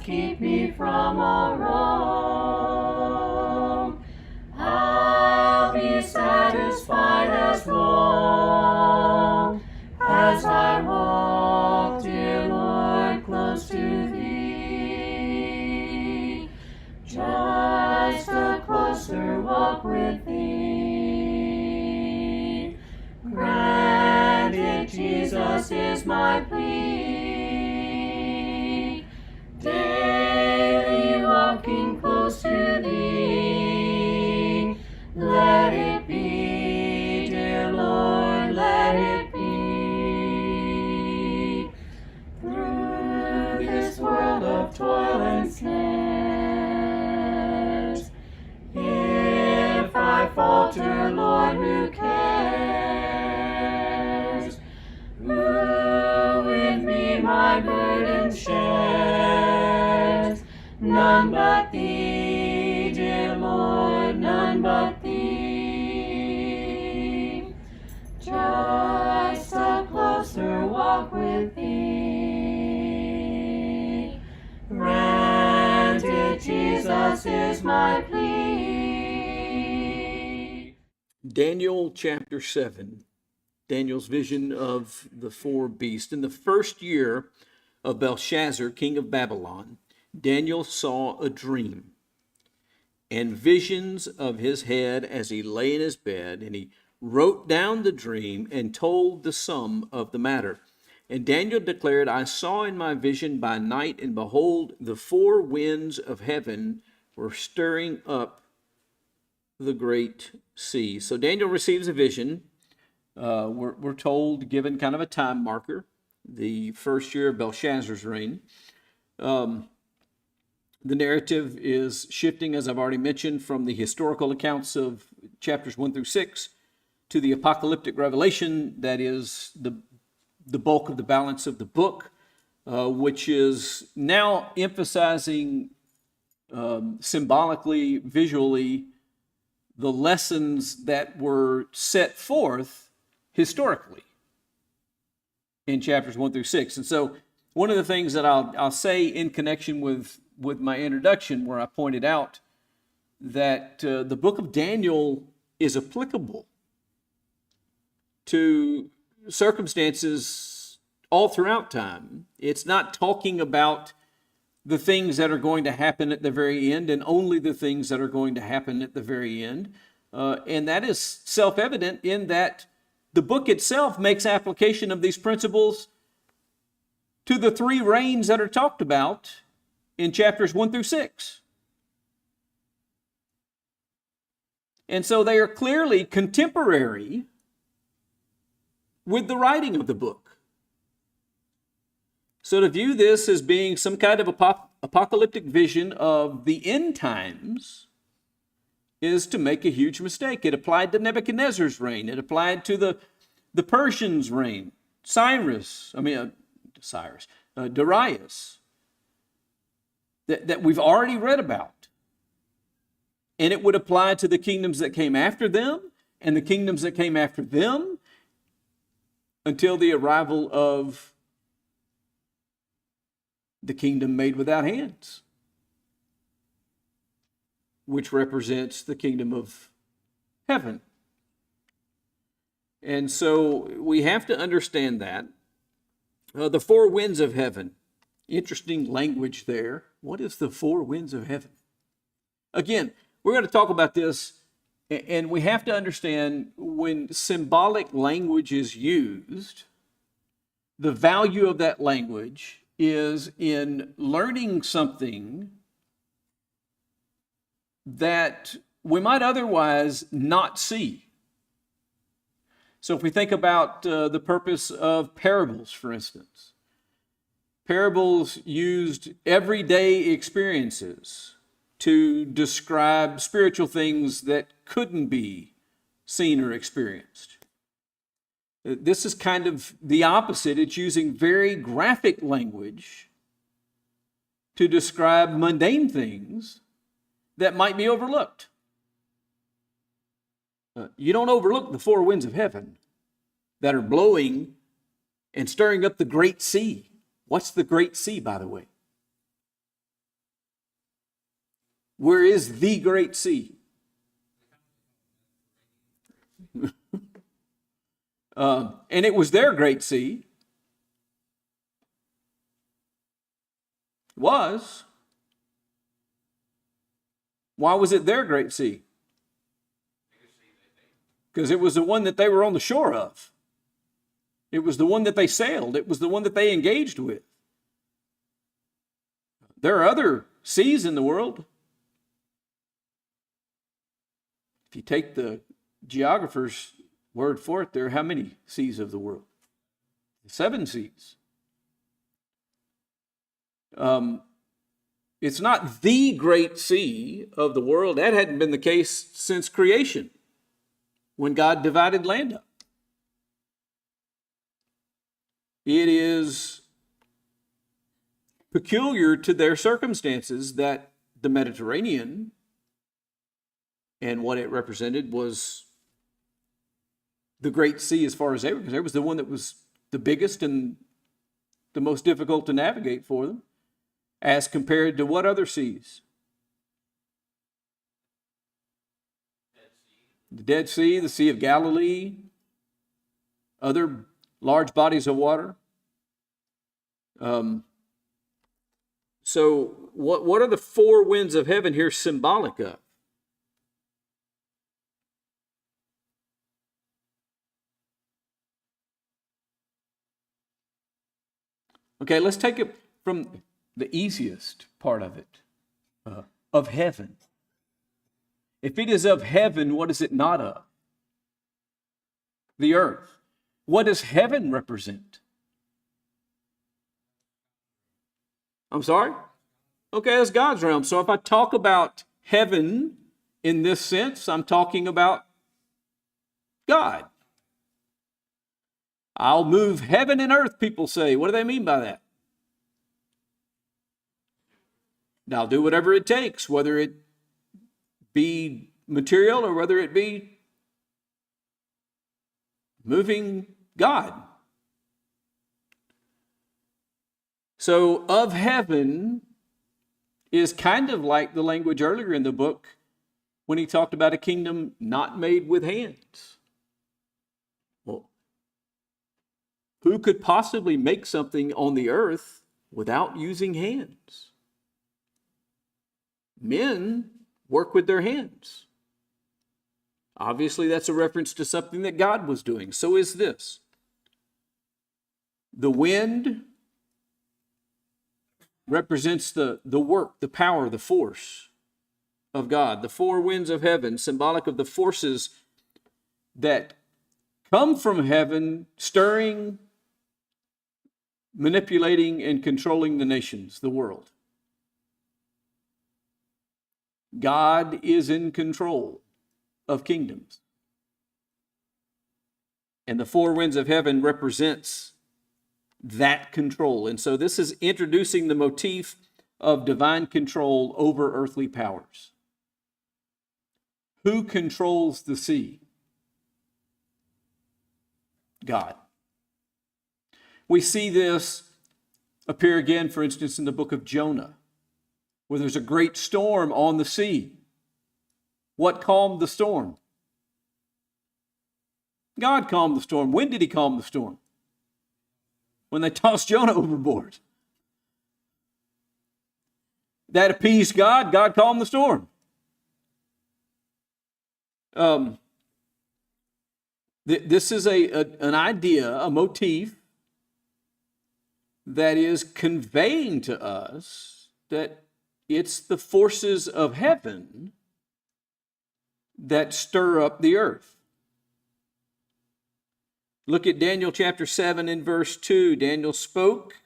keep me from all wrong. I'll be satisfied as long as I walk, dear Lord, close to thee. Just a closer walk with thee. Grant it, Jesus, is my plea. Daily walking close to thee. Let it be, dear Lord, let it be. Through this world of toil and snares, if I falter, Lord, who cares? Who with me my burden shares? None but thee, dear Lord, none but thee. Just a closer walk with thee. Grant it, Jesus, is my plea. Daniel chapter 7, Daniel's vision of the four beasts. In the first year of Belshazzar, king of Babylon, Daniel saw a dream and visions of his head as he lay in his bed, and he wrote down the dream and told the sum of the matter. And Daniel declared, I saw in my vision by night, and behold, the four winds of heaven were stirring up the great sea. So Daniel receives a vision. We're told, given kind of a time marker, the first year of Belshazzar's reign. The narrative is shifting, as I've already mentioned, from the historical accounts of chapters 1 through 6 to the apocalyptic revelation that is the bulk of the balance of the book, which is now emphasizing symbolically, visually, the lessons that were set forth historically in chapters 1 through 6. And so one of the things that I'll say in connection with my introduction, where I pointed out that the book of Daniel is applicable to circumstances all throughout time. It's not talking about the things that are going to happen at the very end and only the things that are going to happen at the very end. And that is self-evident in that the book itself makes application of these principles to the three reigns that are talked about in chapters 1 through 6. And so they are clearly contemporary with the writing of the book. So to view this as being some kind of apocalyptic vision of the end times is to make a huge mistake. It applied to Nebuchadnezzar's reign. It applied to the Persians' reign. Darius, that we've already read about. And it would apply to the kingdoms that came after them and the kingdoms that came after them until the arrival of the kingdom made without hands, which represents the kingdom of heaven. And so we have to understand that. The four winds of heaven. Interesting language there. What is the four winds of heaven? Again, we're going to talk about this, and we have to understand when symbolic language is used, the value of that language is in learning something that we might otherwise not see. So if we think about the purpose of parables, for instance, parables used everyday experiences to describe spiritual things that couldn't be seen or experienced. This is kind of the opposite. It's using very graphic language to describe mundane things that might be overlooked. You don't overlook the four winds of heaven that are blowing and stirring up the great sea. What's the great sea, by the way? Where is the Great Sea? And it was their Great Sea. It was. Why was it their Great Sea? Because it was the one that they were on the shore of. It was the one that they sailed. It was the one that they engaged with. There are other seas in the world. If you take the geographer's word for it, there are how many seas of the world? 7 seas. It's not the great sea of the world. That hadn't been the case since creation, when God divided land up. It is peculiar to their circumstances that the Mediterranean and what it represented was the Great Sea as far as they were concerned. It was the one that was the biggest and the most difficult to navigate for them, as compared to what other seas? The Dead Sea, the Sea of Galilee, other large bodies of water. So what are the 4 winds of heaven here symbolic of? Okay, let's take it from the easiest part of it, of heaven. If it is of heaven, what is it not of? The earth. What does heaven represent? I'm sorry? Okay, that's God's realm. So if I talk about heaven in this sense, I'm talking about God. I'll move heaven and earth, people say. What do they mean by that? Now, I'll do whatever it takes, whether it be material or whether it be moving God. So, of heaven is kind of like the language earlier in the book when he talked about a kingdom not made with hands. Well, who could possibly make something on the earth without using hands? Men work with their hands. Obviously, that's a reference to something that God was doing. So is this. The wind represents the work, the power, the force of God. The 4 winds of heaven, symbolic of the forces that come from heaven, stirring, manipulating, and controlling the nations, the world. God is in control of kingdoms. And the 4 winds of heaven represents that control. And so this is introducing the motif of divine control over earthly powers. Who controls the sea? God. We see this appear again, for instance, in the book of Jonah, where there's a great storm on the sea. What calmed the storm? God calmed the storm. When did he calm the storm? When they tossed Jonah overboard. That appeased God. God calmed the storm. This is an idea, a motif that is conveying to us that it's the forces of heaven that stir up the earth. Look at Daniel chapter 7 and verse 2. Daniel spoke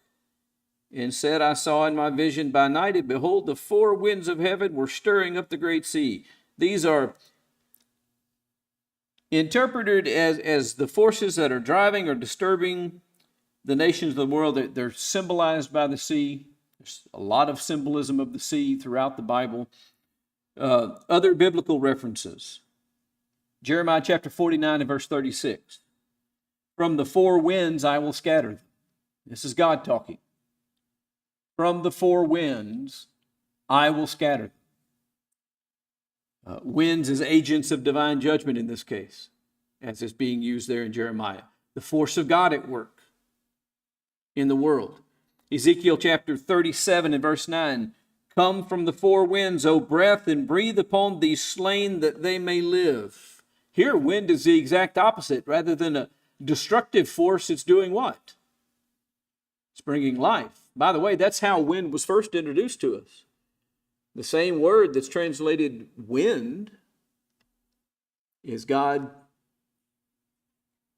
and said, I saw in my vision by night, and behold, the 4 winds of heaven were stirring up the great sea. These are interpreted as the forces that are driving or disturbing the nations of the world. They're symbolized by the sea. There's a lot of symbolism of the sea throughout the Bible. Other biblical references. Jeremiah chapter 49 and verse 36. From the 4 winds I will scatter them. This is God talking. From the 4 winds I will scatter them. Winds as agents of divine judgment in this case, as is being used there in Jeremiah. The force of God at work in the world. Ezekiel chapter 37 and verse 9. Come from the four winds, O breath, and breathe upon these slain that they may live. Here, wind is the exact opposite. Rather than a destructive force, it's doing what? It's bringing life. By the way, that's how wind was first introduced to us. The same word that's translated wind is God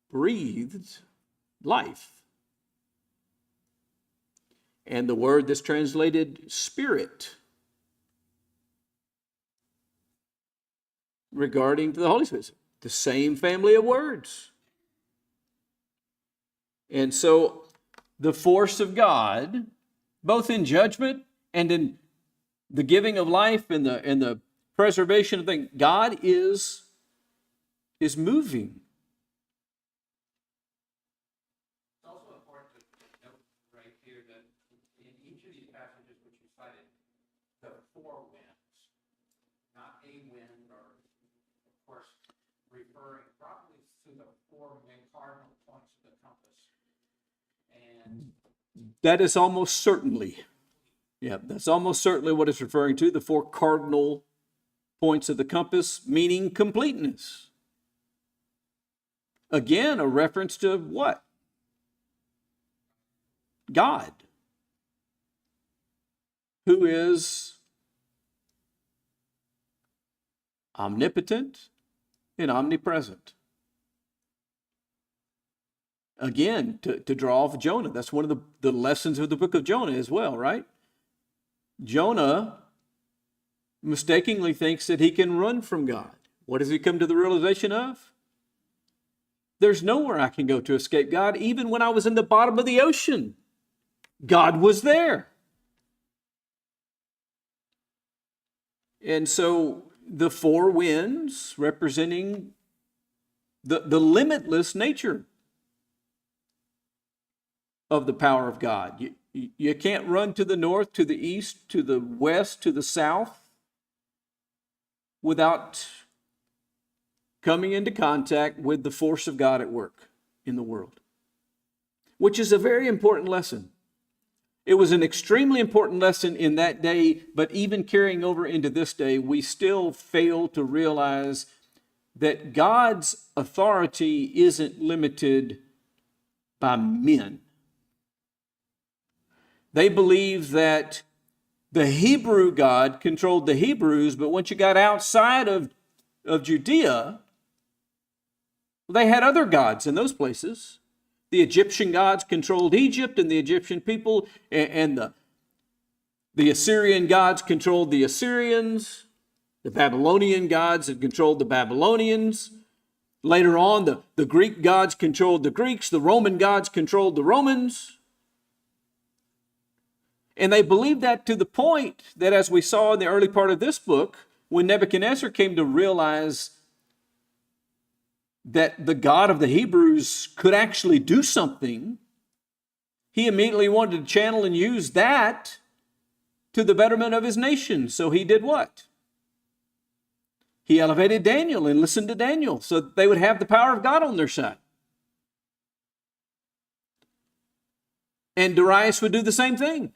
breathed life. And the word that's translated spirit regarding the Holy Spirit, the same family of words. And so the force of God, both in judgment and in the giving of life and the preservation of things, God is moving. It's also important to note right here that in each of these passages which you cited, the four winds, not a wind, or of course referring probably to the four main cardinal points of the compass. And that is almost certainly. Yeah, that's almost certainly what it's referring to, the four cardinal points of the compass, meaning completeness. Again, a reference to what? God, who is omnipotent and omnipresent. Again, to draw off Jonah, that's one of the lessons of the book of Jonah as well, right? Jonah mistakenly thinks that he can run from God. What does he come to the realization of? There's nowhere I can go to escape God. Even when I was in the bottom of the ocean, God was there. And so the four winds representing the limitless nature of the power of God. You can't run to the north, to the east, to the west, to the south without coming into contact with the force of God at work in the world, which is a very important lesson. It was an extremely important lesson in that day, but even carrying over into this day, we still fail to realize that God's authority isn't limited by men. They believe that the Hebrew God controlled the Hebrews, but once you got outside of Judea, they had other gods in those places. The Egyptian gods controlled Egypt and the Egyptian people, and the Assyrian gods controlled the Assyrians. The Babylonian gods had controlled the Babylonians. Later on, the Greek gods controlled the Greeks. The Roman gods controlled the Romans. And they believed that to the point that, as we saw in the early part of this book, when Nebuchadnezzar came to realize that the God of the Hebrews could actually do something, he immediately wanted to channel and use that to the betterment of his nation. So he did what? He elevated Daniel and listened to Daniel so that they would have the power of God on their side. And Darius would do the same thing.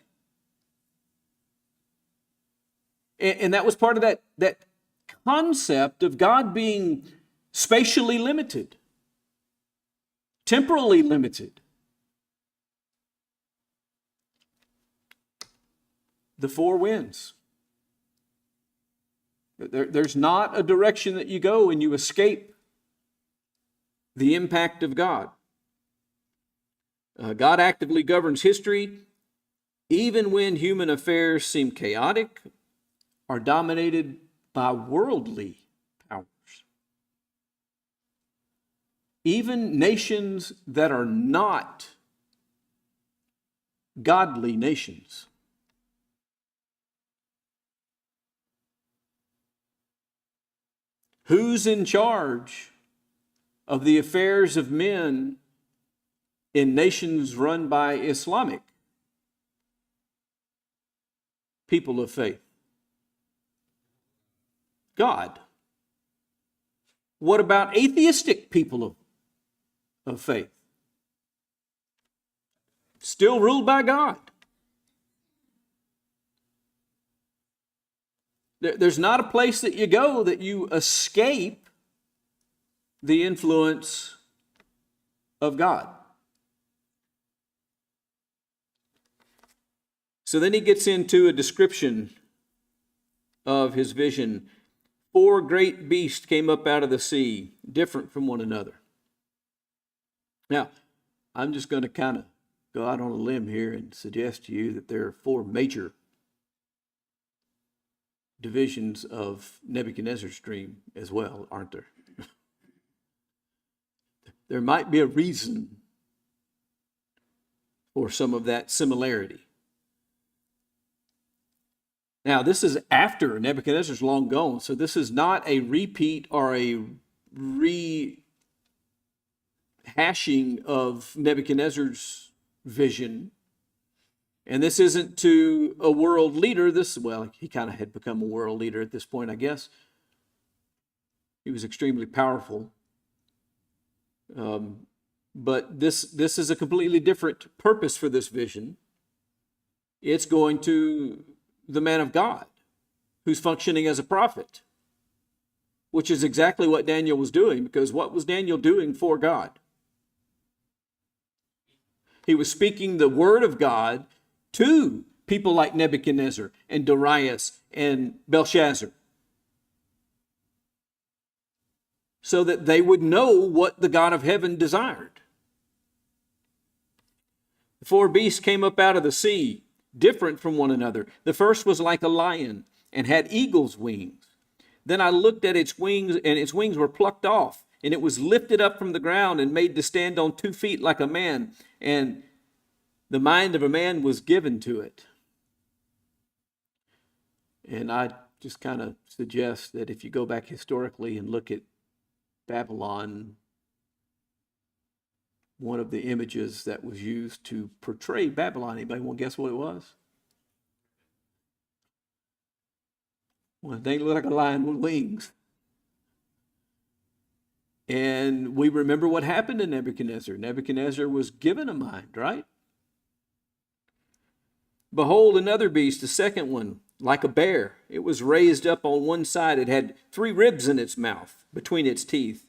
And that was part of that concept of God being spatially limited, temporally limited. The four winds. There's not a direction that you go and you escape the impact of God. God actively governs history, even when human affairs seem chaotic or dominated by worldly powers. Even nations that are not godly nations. Who's in charge of the affairs of men in nations run by Islamic people of faith? God. What about atheistic people of faith? Still ruled by God. There's not a place that you go that you escape the influence of God. So then he gets into a description of his vision. 4 great beasts came up out of the sea, different from one another. Now, I'm just going to kind of go out on a limb here and suggest to you that there are 4 major divisions of Nebuchadnezzar's dream as well, aren't there? There might be a reason for some of that similarity. Now, this is after Nebuchadnezzar's long gone, so this is not a repeat or a rehashing of Nebuchadnezzar's vision. And this isn't to a world leader. He kind of had become a world leader at this point, I guess. He was extremely powerful. But this is a completely different purpose for this vision. It's going to the man of God who's functioning as a prophet, which is exactly what Daniel was doing, because what was Daniel doing for God? He was speaking the word of God to people like Nebuchadnezzar and Darius and Belshazzar, so that they would know what the God of heaven desired. The 4 beasts came up out of the sea, different from one another. The first was like a lion and had eagle's wings. Then I looked at its wings, and its wings were plucked off, and it was lifted up from the ground and made to stand on 2 feet like a man, and the mind of a man was given to it. And I just kind of suggest that if you go back historically and look at Babylon, one of the images that was used to portray Babylon, anybody want to guess what it was? Well, they look like a lion with wings. And we remember what happened to Nebuchadnezzar. Nebuchadnezzar was given a mind, right? Behold, another beast, the second one, like a bear. It was raised up on one side. It had 3 ribs in its mouth, between its teeth.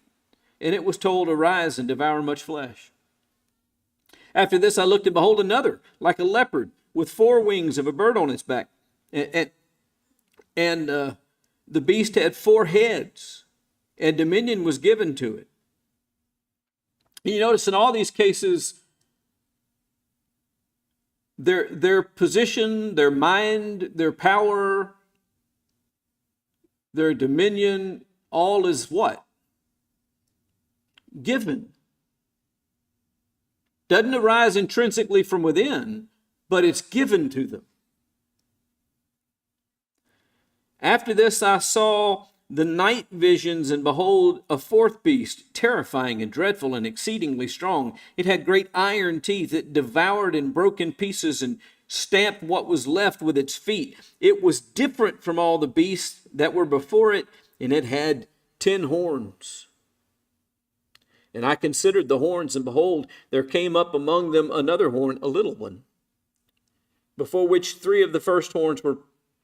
And it was told, arise and devour much flesh. After this I looked, and behold, another, like a leopard, with 4 wings of a bird on its back. And the beast had 4 heads, and dominion was given to it. And you notice in all these cases, their position, their mind, their power, their dominion, all is what? Given. Doesn't arise intrinsically from within, but it's given to them. After this I saw the night visions, and behold, a 4th beast, terrifying and dreadful and exceedingly strong. It had great iron teeth. It devoured and broke in pieces and stamped what was left with its feet. It was different from all the beasts that were before it, and it had 10 horns. And I considered the horns, and behold, there came up among them another horn, a little one, before which 3 of the first horns were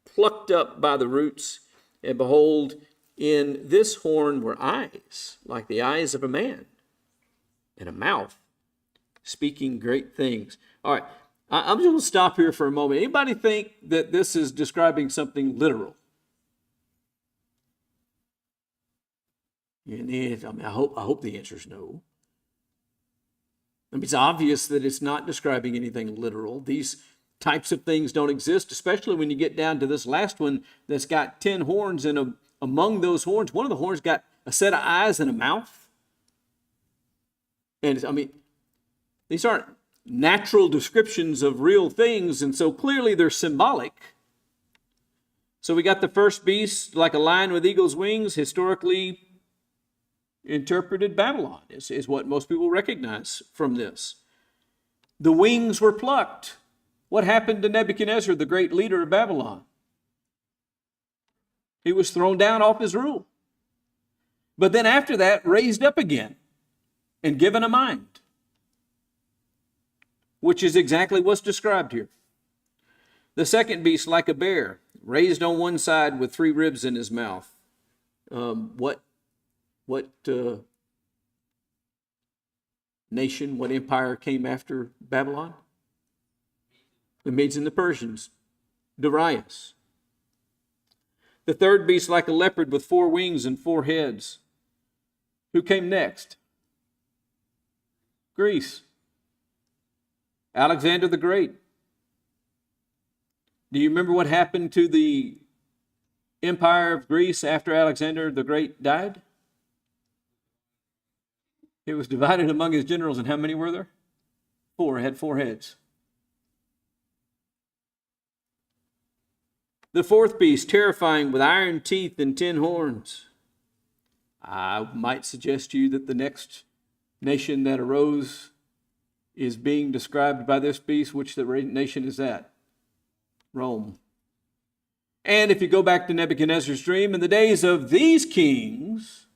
plucked up by the roots. And behold, in this horn were eyes, like the eyes of a man, and a mouth, speaking great things. All right, I'm just going to stop here for a moment. Anybody think that this is describing something literal? I hope the answer is no. It's obvious that it's not describing anything literal. These types of things don't exist, especially when you get down to this last one that's got 10 horns, and among those horns, one of the horns got a set of eyes and a mouth. And these aren't natural descriptions of real things, and so clearly they're symbolic. So we got the first beast, like a lion with eagle's wings, historically interpreted Babylon is what most people recognize from this. The wings were plucked. What happened to Nebuchadnezzar, the great leader of Babylon? He was thrown down off his rule. but then after that raised up again and given a mind, which is exactly what's described here. The second beast, like a bear, raised on one side with 3 ribs in his mouth. What nation, what empire came after Babylon? The Medes and the Persians, Darius. The third beast, like a leopard with 4 wings and 4 heads. Who came next? Greece. Alexander the Great. Do you remember what happened to the empire of Greece after Alexander the Great died? It was divided among his generals, and how many were there? 4. It had 4 heads. The fourth beast, terrifying, with iron teeth and 10 horns. I might suggest to you that the next nation that arose is being described by this beast. Which nation is that? Rome. And if you go back to Nebuchadnezzar's dream, in the days of these kings,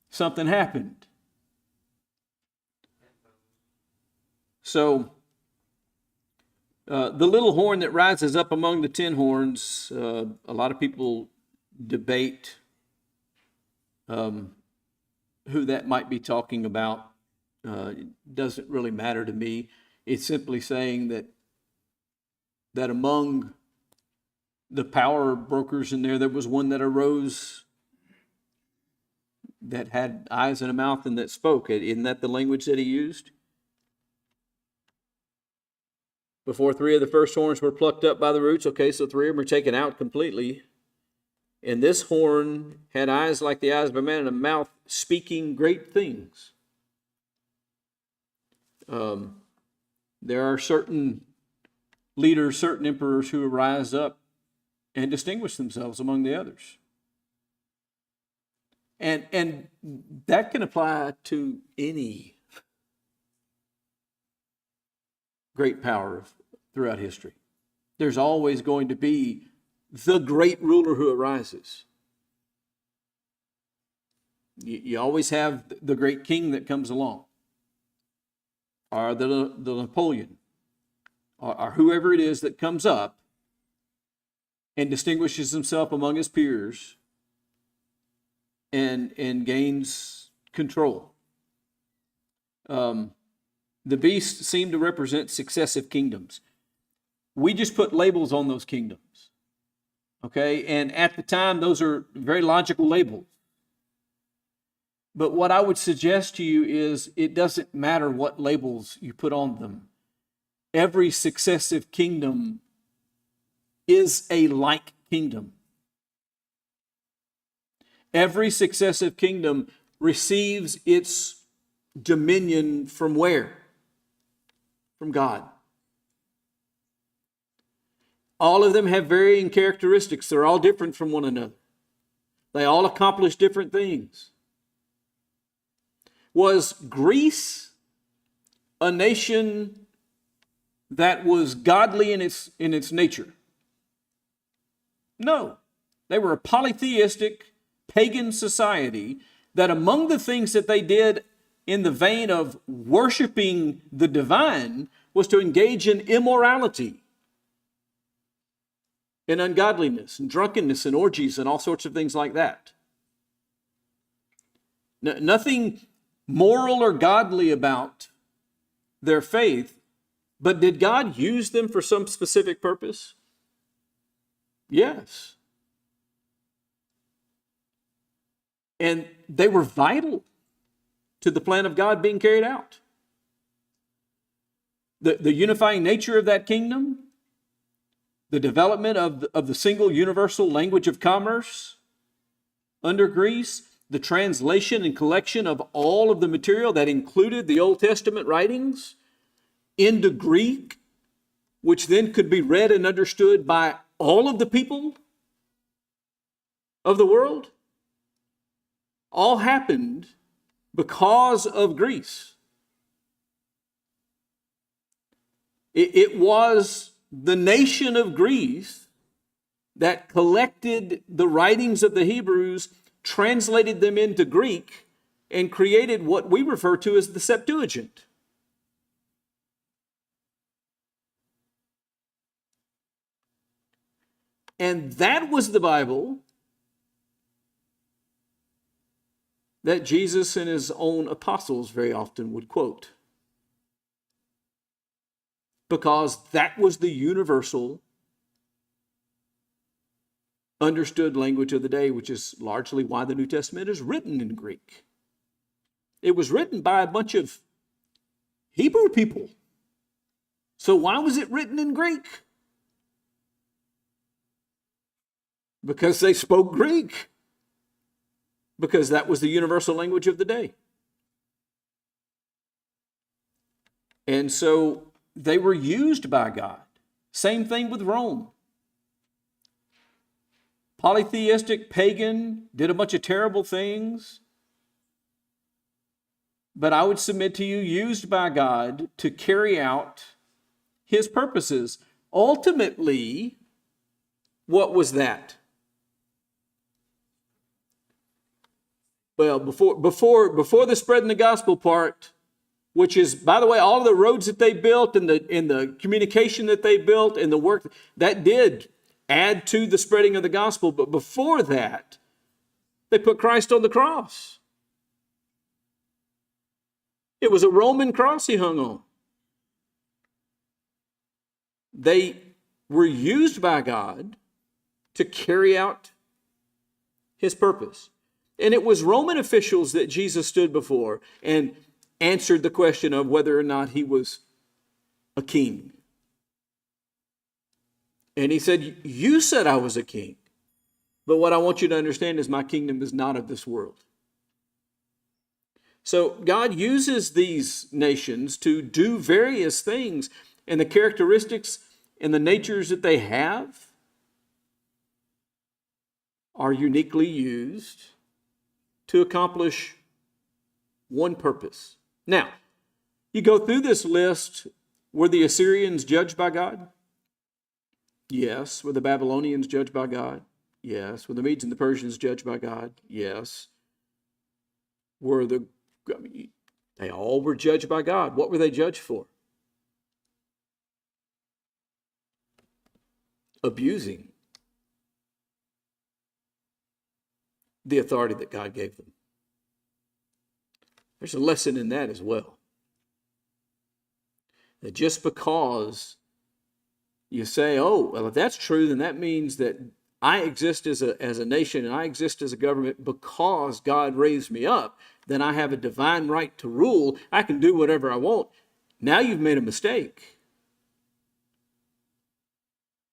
something happened. So, the little horn that rises up among the 10 horns, a lot of people debate who that might be talking about. It doesn't really matter to me. It's simply saying that among the power brokers in there was one that arose that had eyes and a mouth and that spoke. Isn't that the language that he used? Before 3 of the first horns were plucked up by the roots. Okay, so 3 of them are taken out completely. And this horn had eyes like the eyes of a man and a mouth speaking great things. There are certain leaders, certain emperors who rise up and distinguish themselves among the others. And that can apply to any great power throughout history. There's always going to be the great ruler who arises. You always have the great king that comes along, or the Napoleon, or whoever it is that comes up and distinguishes himself among his peers and gains control. The beasts seem to represent successive kingdoms. We just put labels on those kingdoms. Okay? And at the time, those are very logical labels. But what I would suggest to you is it doesn't matter what labels you put on them. Every successive kingdom is a like kingdom. Every successive kingdom receives its dominion from where? From God. All of them have varying characteristics. They're all different from one another. They all accomplish different things. Was Greece a nation that was godly in its nature? No. They were a polytheistic, pagan society that among the things that they did in the vein of worshiping the divine was to engage in immorality and ungodliness and drunkenness and orgies and all sorts of things like that. Nothing moral or godly about their faith, but did God use them for some specific purpose? Yes. And they were vital to the plan of God being carried out. The unifying nature of that kingdom, the development of the single universal language of commerce under Greece, the translation and collection of all of the material that included the Old Testament writings into Greek, which then could be read and understood by all of the people of the world, all happened because of Greece. It was the nation of Greece that collected the writings of the Hebrews, translated them into Greek, and created what we refer to as the Septuagint. And that was the Bible that Jesus and his own apostles very often would quote, because that was the universal understood language of the day, which is largely why the New Testament is written in Greek. It was written by a bunch of Hebrew people. So why was it written in Greek? Because they spoke Greek. Because that was the universal language of the day. And so they were used by God. Same thing with Rome. Polytheistic, pagan, did a bunch of terrible things. But I would submit to you, used by God to carry out his purposes. Ultimately, what was that? Well, before the spreading the gospel part, which is, by the way, all of the roads that they built and the communication that they built and the work, that did add to the spreading of the gospel. But before that, they put Christ on the cross. It was a Roman cross he hung on. They were used by God to carry out his purpose. And it was Roman officials that Jesus stood before and answered the question of whether or not he was a king. And he said, you said I was a king. But what I want you to understand is my kingdom is not of this world. So God uses these nations to do various things, and the characteristics and the natures that they have are uniquely used to accomplish one purpose. Now, you go through this list. Were the Assyrians judged by God? Yes. Were the Babylonians judged by God? Yes. Were the Medes and the Persians judged by God? Yes. They all were judged by God. What were they judged for? Abusing the authority that God gave them. There's a lesson in that as well. That just because you say, oh, well, if that's true, then that means that I exist as a nation and I exist as a government because God raised me up, then I have a divine right to rule. I can do whatever I want. Now you've made a mistake.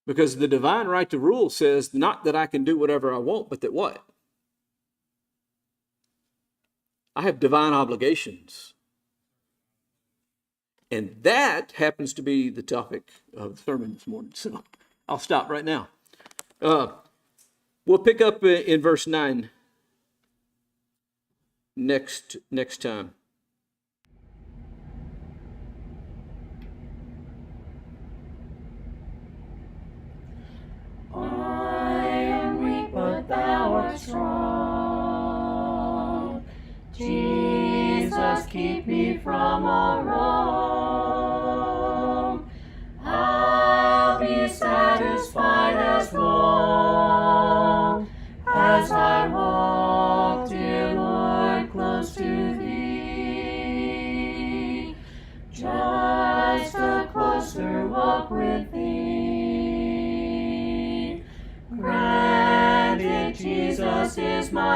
Because the divine right to rule says not that I can do whatever I want, but that what? I have divine obligations. And that happens to be the topic of the sermon this morning. So I'll stop right now. We'll pick up in verse 9 next time. I am weak, but thou art strong. Jesus, keep me from all wrong. I'll be satisfied as long as I walk, dear Lord, close to thee. Just a closer walk with thee. Granted, Jesus is my